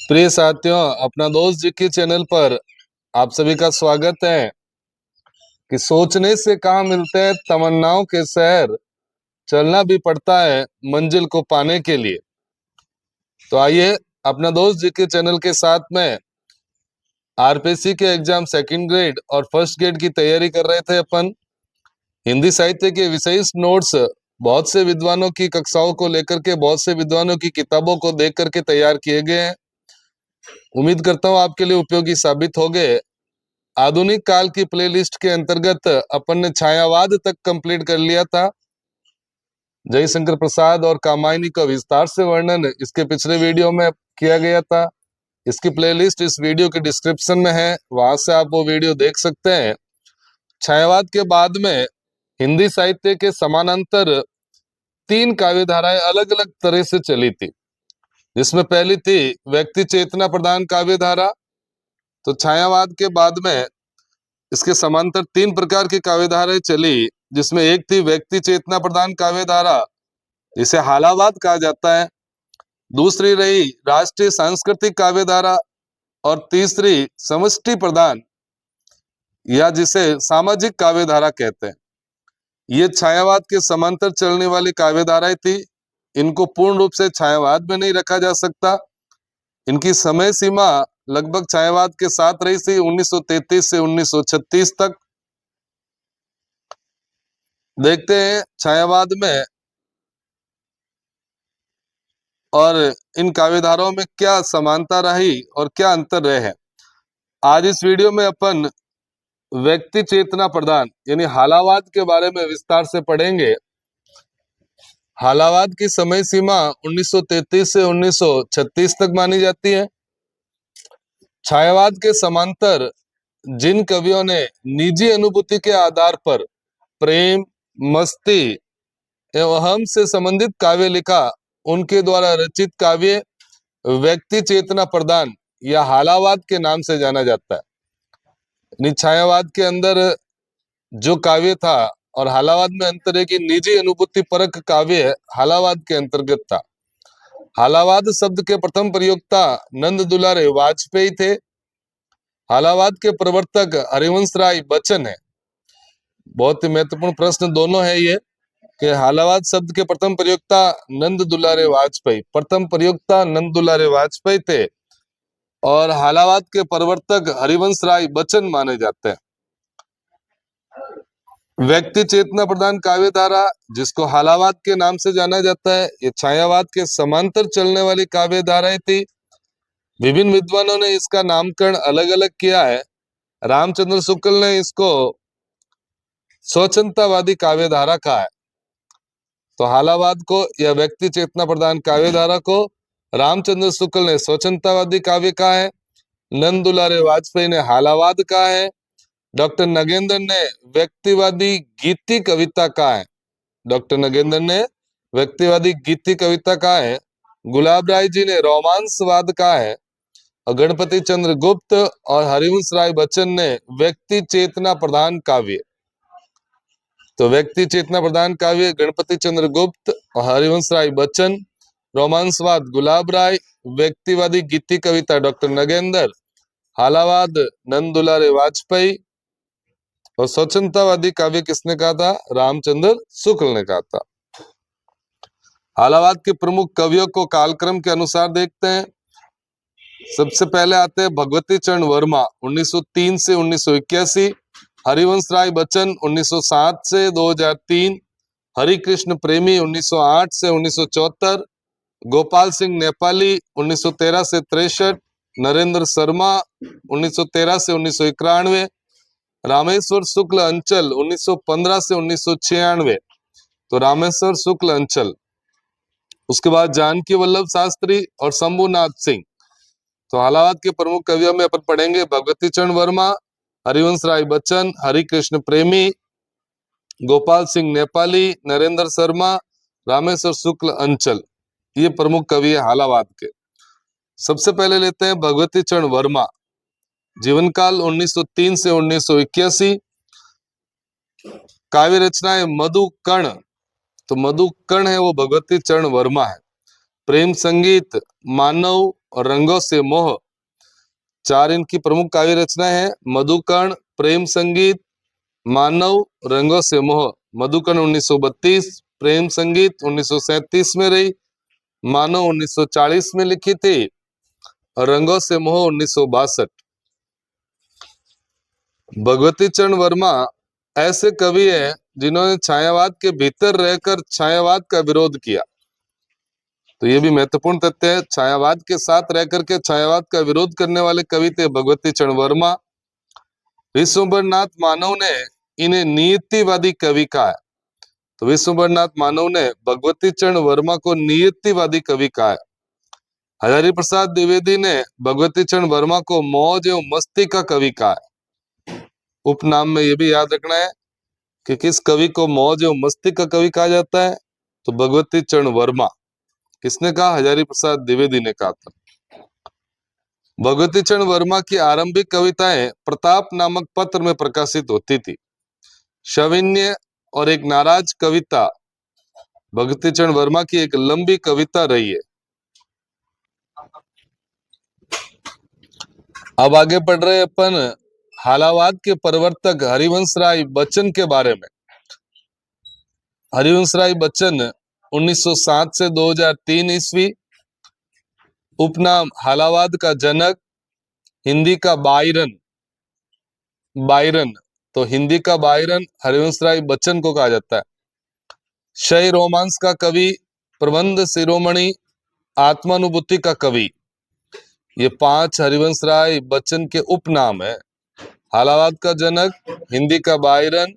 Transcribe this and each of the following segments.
प्रिय साथियों, अपना दोस्त जी के चैनल पर आप सभी का स्वागत है कि सोचने से कहाँ मिलते हैं तमन्नाओं के शहर, चलना भी पड़ता है मंजिल को पाने के लिए। तो आइए, अपना दोस्त जी के चैनल के साथ में आरपीएससी के एग्जाम सेकंड ग्रेड और फर्स्ट ग्रेड की तैयारी कर रहे थे अपन। हिंदी साहित्य के विशेष नोट्स बहुत से विद्वानों की कक्षाओं को लेकर के, बहुत से विद्वानों की किताबों को देख करके तैयार किए गए हैं। उम्मीद करता हूँ आपके लिए उपयोगी साबित हो गए। आधुनिक काल की प्लेलिस्ट के अंतर्गत अपन ने छायावाद तक कंप्लीट कर लिया था। जयशंकर प्रसाद और कामायनी का विस्तार से वर्णन इसके पिछले वीडियो में किया गया था। इसकी प्लेलिस्ट इस वीडियो के डिस्क्रिप्शन में है, वहां से आप वो वीडियो देख सकते हैं। छायावाद के बाद में हिंदी साहित्य के समानांतर तीन काव्य धाराएं अलग अलग तरह से चली थी, जिसमें पहली थी व्यक्ति चेतना प्रधान काव्य धारा। तो छायावाद के बाद में इसके समांतर तीन प्रकार की काव्यधाराएं चली, जिसमें एक थी व्यक्ति चेतना प्रधान काव्यधारा, जिसे हालावाद कहा जाता है। दूसरी रही राष्ट्रीय सांस्कृतिक काव्यधारा और तीसरी समष्टि प्रधान या जिसे सामाजिक काव्यधारा कहते हैं। ये छायावाद के समांतर चलने वाली काव्यधाराएं थी। इनको पूर्ण रूप से छायावाद में नहीं रखा जा सकता। इनकी समय सीमा लगभग छायावाद के साथ रही थी 1933 से 1936 तक। देखते हैं छायावाद में और इन काव्यधाराओं में क्या समानता रही और क्या अंतर रहे हैं। आज इस वीडियो में अपन व्यक्ति चेतना प्रधान यानी हालावाद के बारे में विस्तार से पढ़ेंगे। हालावाद की समय सीमा 1933 से 1936 तक मानी जाती है। छायावाद के समांतर जिन कवियों ने निजी अनुभूति के आधार पर प्रेम, मस्ती एवं हम से संबंधित काव्य लिखा, उनके द्वारा रचित काव्य व्यक्ति चेतना प्रधान या हालावाद के नाम से जाना जाता है। छायावाद के अंदर जो काव्य था और हालावाद में अंतर है कि निजी अनुभूति परक काव्य हालावाद के अंतर्गत था। हालावाद शब्द के प्रथम प्रयोक्ता नंद दुलारे वाजपेयी थे। हालावाद के प्रवर्तक हरिवंश राय बच्चन है। बहुत ही महत्वपूर्ण प्रश्न दोनों है ये कि हालावाद शब्द के प्रथम प्रयोक्ता नंद दुलारे वाजपेयी, प्रथम प्रयोक्ता नंद दुलारे वाजपेयी थे और हालावाद के प्रवर्तक हरिवंश राय बच्चन माने जाते हैं। व्यक्ति चेतना प्रधान काव्यधारा, जिसको हालावाद के नाम से जाना जाता है, ये छायावाद के समांतर चलने वाली काव्यधाराएं थी। विभिन्न विद्वानों ने इसका नामकरण अलग अलग किया है। रामचंद्र शुक्ल ने इसको स्वच्छंदतावादी काव्यधारा कहा है। तो हालावाद को या व्यक्ति चेतना प्रधान काव्यधारा को रामचंद्र शुक्ल ने स्वच्छंदतावादी काव्य कहा है, नंद दुलारे वाजपेयी ने हालावाद कहा है, डॉक्टर नगेंद्र ने व्यक्तिवादी गीति कविता कहा है। डॉक्टर नगेंद्र ने व्यक्तिवादी गीति कविता कहा है। गुलाब राय जी ने रोमांसवाद कहा है और गणपति चंद्र गुप्त और हरिवंश राय बच्चन ने व्यक्ति चेतना प्रधान काव्य। तो व्यक्ति चेतना प्रधान काव्य गणपति चंद्र गुप्त और हरिवंश राय बच्चन, रोमांसवाद गुलाब राय, व्यक्तिवादी गीति कविता डॉक्टर नगेंद्र, हालावाद नंद दुलारे वाजपेयी और स्वच्छंदतावादी काव्य किसने कहा था? रामचंद्र शुक्ल ने कहा था। हालावाद के प्रमुख कवियों को कालक्रम के अनुसार देखते हैं। सबसे पहले आते हैं भगवती चरण वर्मा 1903 से 1981, हरिवंश राय बच्चन 1907 से 2003, हरिकृष्ण प्रेमी 1908 से 1974, गोपाल सिंह नेपाली 1913 से 63, नरेंद्र शर्मा 1913 से 1991, रामेश्वर शुक्ल अंचल 1915 से 1996। तो रामेश्वर शुक्ल अंचल। उसके बाद जानकी वल्लभ शास्त्री और शंभुनाथ सिंह। तो हालावाद के प्रमुख कवियों में अपन पढ़ेंगे भगवती चरण वर्मा, हरिवंश राय बच्चन, हरिकृष्ण प्रेमी, गोपाल सिंह नेपाली, नरेंद्र शर्मा, रामेश्वर शुक्ल अंचल। ये प्रमुख कवि है हालावाद के। सबसे पहले लेते हैं भगवती चरण वर्मा। जीवन काल 1903 से 1981। काव्य रचनाएं मधुकर्ण। तो मधुकर्ण है वो भगवती चरण वर्मा है। प्रेम संगीत मानव और रंगों से मोह, चार इनकी प्रमुख काव्य रचनाएं हैं। मधुकर्ण, प्रेम संगीत, मानव, रंगों से मोह। मधुकर्ण 1932, प्रेम संगीत 1937 में रही, मानव 1940 में लिखी थी और रंगों से मोह 1962। भगवती चरण वर्मा ऐसे कवि हैं जिन्होंने छायावाद के भीतर रहकर छायावाद का विरोध किया। तो ये भी महत्वपूर्ण तथ्य है, छायावाद के साथ रहकर के छायावाद का विरोध करने वाले कवि थे भगवती चरण वर्मा। विश्वंभर नाथ मानव ने इन्हें नियतिवादी कवि कहा है। तो विश्वंभर नाथ मानव ने भगवती चरण वर्मा को नियतिवादी कवि कहा है। हजारी प्रसाद द्विवेदी ने भगवती चरण वर्मा को मौज एवं मस्ती का कवि कहा है। उपनाम में यह भी याद रखना है कि किस कवि को मौज एवं मस्ती का कवि कहा जाता है, तो भगवती चरण वर्मा। किसने कहा? हजारी प्रसाद द्विवेदी ने कहा था। भगवती चरण वर्मा की आरंभिक कविताएं प्रताप नामक पत्र में प्रकाशित होती थी। शविन्य और एक नाराज कविता भगवती चरण वर्मा की एक लंबी कविता रही है। अब आगे पढ़ रहे अपन हालावाद के प्रवर्तक हरिवंश राय बच्चन के बारे में। हरिवंश राय बच्चन 1907 से 2003 ईस्वी, उपनाम हालावाद का जनक, हिंदी का बायरन। बायरन, तो हिंदी का बायरन हरिवंश राय बच्चन को कहा जाता है। शय रोमांस का कवि, प्रबंध शिरोमणि, आत्मानुभूति का कवि, ये 5 हरिवंश राय बच्चन के उपनाम है। हालावाद का जनक, हिंदी का बायरन,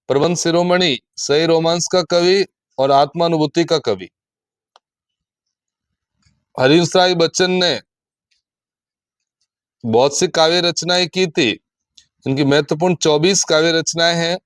प्रबंध शिरोमणि, सही रोमांस का कवि और आत्मानुभूति का कवि। हरिवंश राय बच्चन ने बहुत सी काव्य रचनाएं की थी। इनकी महत्वपूर्ण 24 काव्य रचनाएं हैं।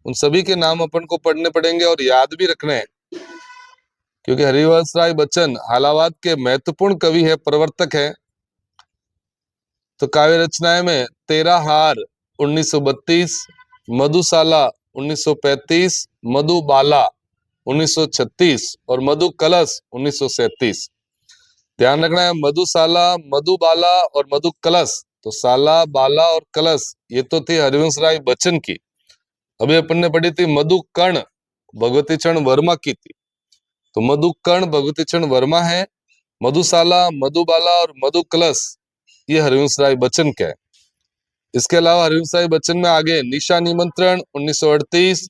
उन सभी के नाम अपन को पढ़ने पड़ेंगे और याद भी रखने हैं, क्योंकि हरिवंश राय बच्चन हालावाद के महत्वपूर्ण कवि है, प्रवर्तक है। तो काव्य रचनाएं में तेरा हार 1932, मधुशाला 1935, मधुबाला 1936 और मधु कलश 1937। ध्यान रखना है, मधुशाला, मधुबाला और मधु कलश, तो साला, बाला और कलश ये तो थी हरिवंश राय बच्चन की। अभी अपन ने पढ़ी थी मधुकर्ण, भगवती चरण वर्मा की थी। तो मधुकर्ण भगवती चरण वर्मा है, मधुशाला, मधुबाला और मधु कलश ये हरिवंश राय बच्चन के है। इसके अलावा हरिवंश राय बच्चन में आगे निशा निमंत्रण 1938,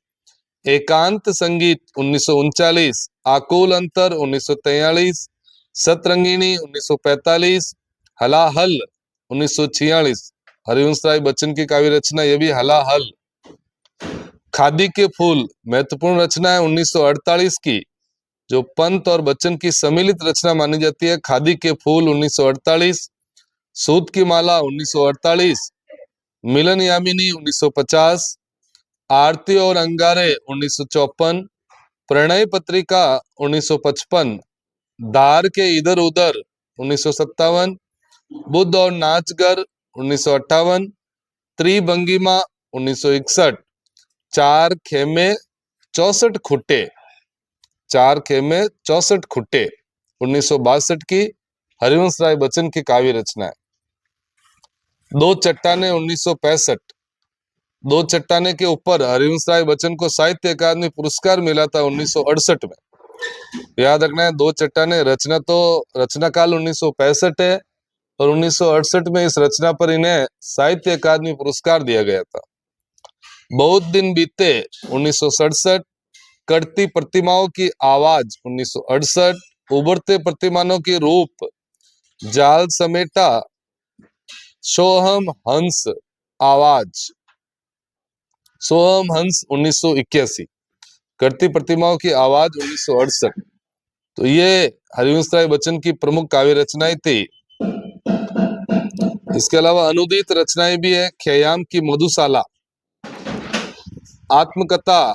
एकांत संगीत 1939, आकुल अंतर 1943, सतरंगिणी 1945, हलाहल 1946 हरिवंश राय बच्चन की काव्य रचना, ये भी हलाहल। खादी के फूल महत्वपूर्ण रचना है 1948 की, जो पंत और बच्चन की सम्मिलित रचना मानी जाती है। खादी के फूल 1948, सूत की माला 1948, मिलन यामिनी 1950, आरती और अंगारे 1954, प्रणय पत्रिका 1955, दार के इधर उधर 1957, बुद्ध और नाचगर 1958, त्रिभंगिमा 1961, चार खेमे 64 खुट्टे, चार खेमे 64 खुट्टे 1962 की हरिवंश राय बच्चन की काव्य रचना है। दो चट्टाने 1965, दो चट्टाने के ऊपर हरिवंश राय बच्चन को साहित्य अकादमी पुरस्कार मिला था 1968 में। याद रखना है, दो चट्टाने रचना काल 1965 है और 1968 में इस रचना पर इन्हें साहित्य अकादमी पुरस्कार दिया गया था। बहुत दिन बीते 1967, कड़ती प्रतिमाओं की आवाज 1968, उभरते प्रतिमानों की रूप, जाल समेटा, सोहम हंस आवाज, सोहम हंस 1981, करती प्रतिमाओं की आवाज 1968। तो ये हरिवंश राय बच्चन की प्रमुख काव्य रचनाएं थी। इसके अलावा अनुदित रचनाएं भी है। ख्याम की मधुशाला, आत्मकथा,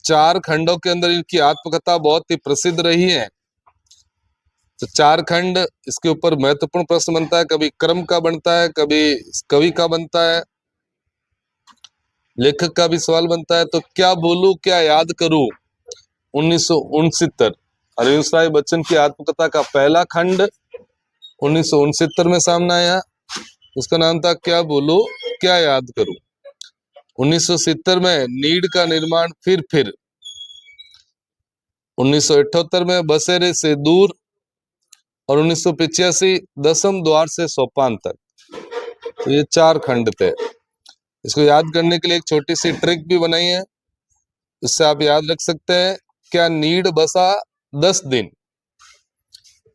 4 खंडों के अंदर इनकी आत्मकथा बहुत ही प्रसिद्ध रही है। तो 4 खंड, इसके ऊपर महत्वपूर्ण प्रश्न बनता है, कभी क्रम का बनता है, कभी कवि का बनता है, लेखक का भी सवाल बनता है। तो क्या बोलूं क्या याद करूं 1969 हरिवंश राय बच्चन की आत्मकथा का पहला खंड 1969 में सामने आया, उसका नाम था क्या बोलूं क्या याद करूं। 1970 में नीड का निर्माण फिर 1978 में बसेरे से दूर और 1985 दसम द्वार से सोपान तक। तो ये 4 खंड थे। इसको याद करने के लिए एक छोटी सी ट्रिक भी बनाई है, इससे आप याद रख सकते हैं। क्या नीड बसा 10 दिन,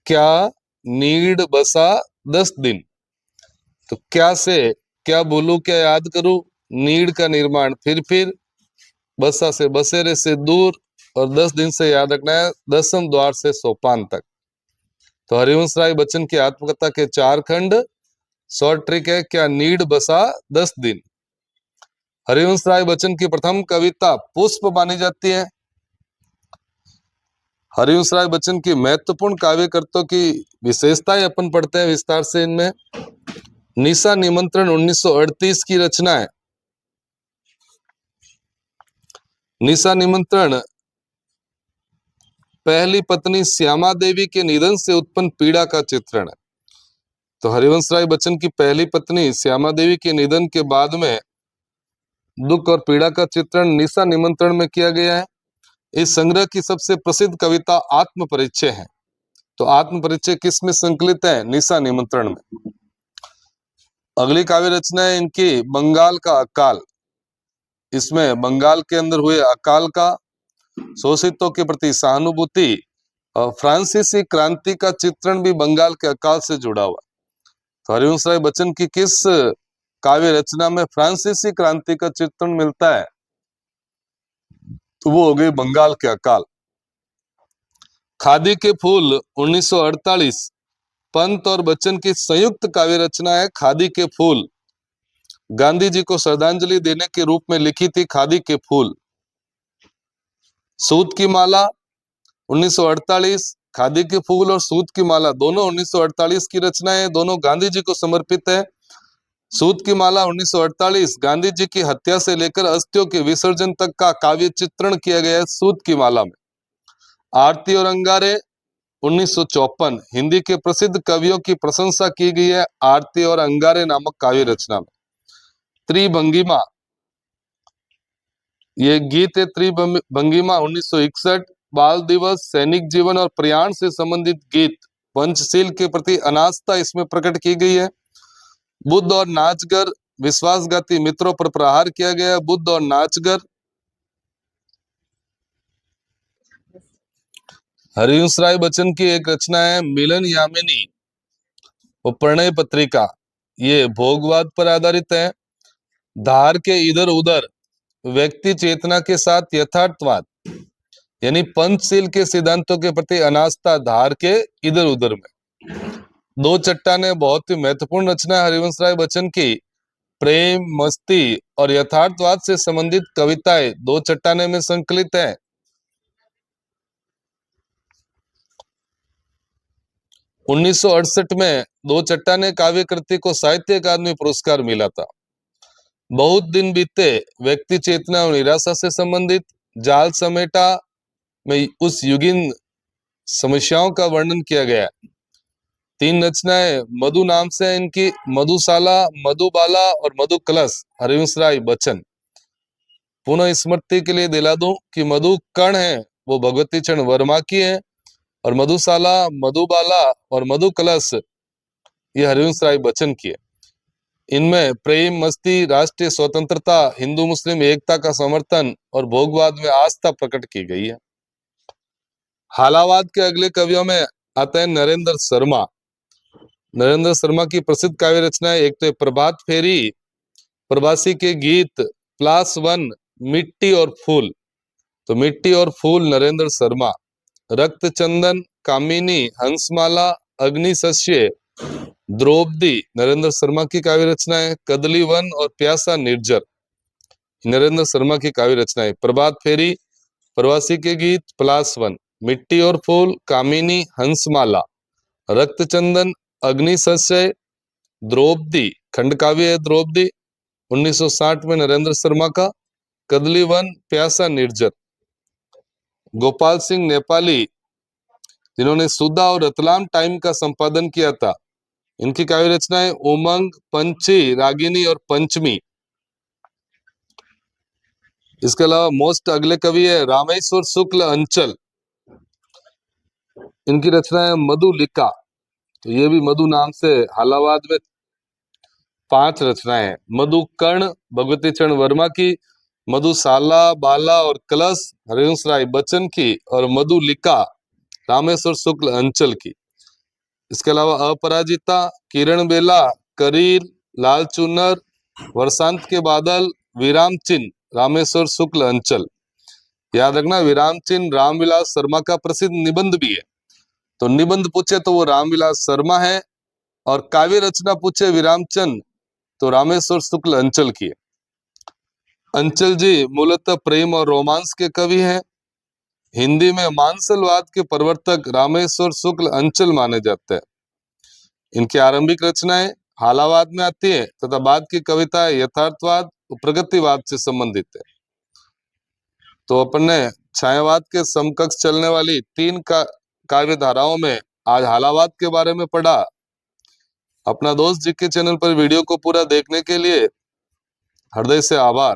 क्या नीड बसा 10 दिन। तो क्या से क्या बोलूं क्या याद करूं, नीड का निर्माण फिर बसा से बसेरे से दूर और 10 दिन से याद रखना है दसम द्वार से सोपान तक। तो हरिवंश राय बच्चन की आत्मकथा के 4 खंड। शॉर्ट ट्रिक है, क्या नीड बसा 10 दिन। हरिवंश राय बच्चन की प्रथम कविता पुष्प मानी जाती है। हरिवंश राय बच्चन की महत्वपूर्ण काव्य कृतों की विशेषताएं अपन पढ़ते हैं विस्तार से। इनमें निशा निमंत्रण 1938 की रचना है। निशा निमंत्रण पहली पत्नी श्यामा देवी के निधन से उत्पन्न पीड़ा का चित्रण है। तो हरिवंश राय बच्चन की पहली पत्नी श्यामा देवी के निधन के बाद में दुख और पीड़ा का चित्रण निशा निमंत्रण में किया गया है। इस संग्रह की सबसे प्रसिद्ध कविता आत्म परिचय है। तो आत्म परिचय किस में संकलित है, निशा निमंत्रण में। अगली काव्य रचना है इनकी बंगाल का अकाल। इसमें बंगाल के अंदर हुए अकाल का, शोषितों के प्रति सहानुभूति और फ्रांसीसी क्रांति का चित्रण भी बंगाल के अकाल से जुड़ा हुआ। तो हरिवंश राय बच्चन की किस काव्य रचना में फ्रांसीसी क्रांति का चित्रण मिलता है, तो वो हो गई बंगाल के अकाल। खादी के फूल 1948 पंत और बच्चन की संयुक्त काव्य रचना है। खादी के फूल गांधी जी को श्रद्धांजलि देने के रूप में लिखी थी खादी के फूल। सूत की माला 1948, खादी के फूल और सूत की माला दोनों 1948 की रचनाएं, दोनों गांधी जी को समर्पित है। सूत की माला 1948 गांधी जी की हत्या से लेकर अस्थियों के विसर्जन तक का काव्य चित्रण किया गया है सूत की माला में। आरती और अंगारे 1954 हिंदी के प्रसिद्ध कवियों की प्रशंसा की गई है आरती और अंगारे नामक काव्य रचना में। त्रिभंगिमा, ये गीत है त्रिभंगिमा 1961। बाल दिवस, सैनिक जीवन और प्रयाण से संबंधित गीत, पंचशील के प्रति अनास्था इसमें प्रकट की गई है। बुद्ध और नाचगर, विश्वासघाती मित्रों पर प्रहार किया गया। बुद्ध और नाचगर। हरिवंश राय बच्चन की एक रचना है मिलन यामिनी, वो प्रणय पत्रिका, ये भोगवाद पर आधारित है। धार के इधर उधर, व्यक्ति चेतना के साथ यथार्थवाद, यानी पंचशील के सिद्धांतों के प्रति अनास्था धार के इधर उधर में। दो चट्टाने बहुत ही महत्वपूर्ण रचना है हरिवंश राय बच्चन की। प्रेम, मस्ती और यथार्थवाद से संबंधित कविताएं दो चट्टाने में संकलित है। उन्नीस में दो चट्टाने काव्य कृति को साहित्य अकादमी पुरस्कार मिला था। बहुत दिन बीते, व्यक्ति चेतना और निराशा से संबंधित। जाल समेटा में उस युगीन समस्याओं का वर्णन किया गया। 3 रचनाएं मधु नाम से इनकी, मधुशाला, मधुबाला और मधु कलश। हरिवंश राय बच्चन, पुनः स्मृति के लिए दिला दूं कि मधु कर्ण है वो भगवती चरण वर्मा की है, और मधुशाला, मधुबाला और मधु कलश ये हरिवंश राय बच्चन की है। इनमें प्रेम, मस्ती, राष्ट्रीय स्वतंत्रता, हिंदू मुस्लिम एकता का समर्थन और भोगवाद में आस्था प्रकट की गई है। हालावाद के अगले कवियों में आते हैं नरेंद्र शर्मा। नरेंद्र शर्मा की प्रसिद्ध काव्य रचनाएं, एक तो प्रभात फेरी, प्रवासी के गीत, +1, मिट्टी और फूल। तो मिट्टी और फूल नरेंद्र शर्मा। रक्त चंदन, कामिनी, हंसमाला, अग्निशस्य, द्रौपदी नरेंद्र शर्मा की काव्य रचनाएं। कदली वन और प्यासा निर्जर नरेंद्र शर्मा की काव्य रचनाएं। प्रभात फेरी, प्रवासी के गीत, +1, मिट्टी और फूल, कामिनी, हंसमाला, रक्त चंदन, अग्निशस्य, द्रौपदी खंड काव्य है द्रौपदी 1960 में नरेंद्र शर्मा का। कदली वन, प्यासा निर्जर। गोपाल सिंह नेपाली, जिन्होंने सुधा और रतलाम टाइम का संपादन किया था, इनकी काव्य रचनाएं उमंग, पंची, रागिनी और पंचमी। इसके अलावा मोस्ट अगले कवि है रामेश्वर शुक्ल अंचल। इनकी रचना है मधुलिका। तो ये भी मधु नाम से हालावाद में 5 रचनाएं हैं। मधुकर्ण भगवती चरण वर्मा की, मधुशाला बाला और कलश हरिवंश राय बच्चन की, और मधुलिका रामेश्वर शुक्ल अंचल की। इसके अलावा अपराजिता, किरण बेला, करीर, लाल चुनर, वर्षांत के बादल, विराम चिन्ह रामेश्वर शुक्ल अंचल। याद रखना, विराम चिन्ह रामविलास शर्मा का प्रसिद्ध निबंध भी है। तो निबंध पूछे तो वो रामविलास शर्मा है, और काव्य रचना पूछे विरामचंद तो रामेश्वर शुक्ल अंचल की है। अंचल जी मूलतः प्रेम और रोमांस के कवि हैं। हिंदी में मानसलवाद के प्रवर्तक रामेश्वर शुक्ल अंचल माने जाते हैं। इनकी आरंभिक रचनाएं हालावाद में आती है तथा बाद की कविताएं यथार्थवाद और प्रगतिवाद से संबंधित है। तो अपन ने छायावाद के समकक्ष चलने वाली 3 काव्य धाराओं में आज हालावाद के बारे में पढ़ा। अपना दोस्त जी के चैनल पर वीडियो को पूरा देखने के लिए हृदय से आभार।